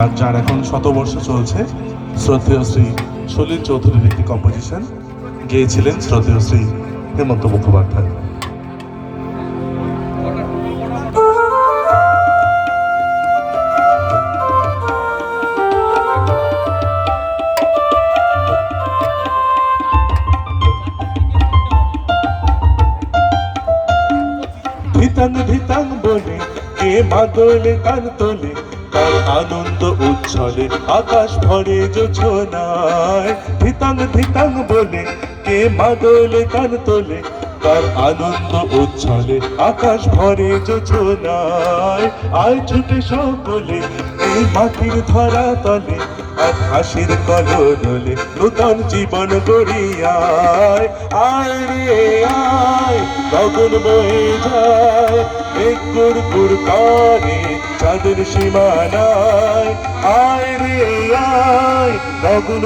যার এখন শতবর্ষ চলছে, শ্রদ্ধেয় শ্রী সলিল চৌধুরীর একটি কম্পোজিশন গেয়েছিলেন শ্রদ্ধেয় শ্রী হেমন্ত মুখোপাধ্যায়। ধিতাং ধিতাং বলে কে মাদলে কান তোলে, তার আনন্দ উচ্ছলে আকাশ ভরে জোছনায়। ধিতাং ধিতাং বলে কে মাদলে কান তোলে, তার আনন্দ উচ্ছলে আকাশ ভরে জোছনায়। আয় ছুটে সকলে এই মাটির ধরা তলে, আর হাসির কলরলে নূতন জীবন গড়িয়ায়। আয় রে আয়, গগন বয়ে যায়, এক গুড় গুড় করে চাঁদের সীমানায়। আয় রে আয়, গগন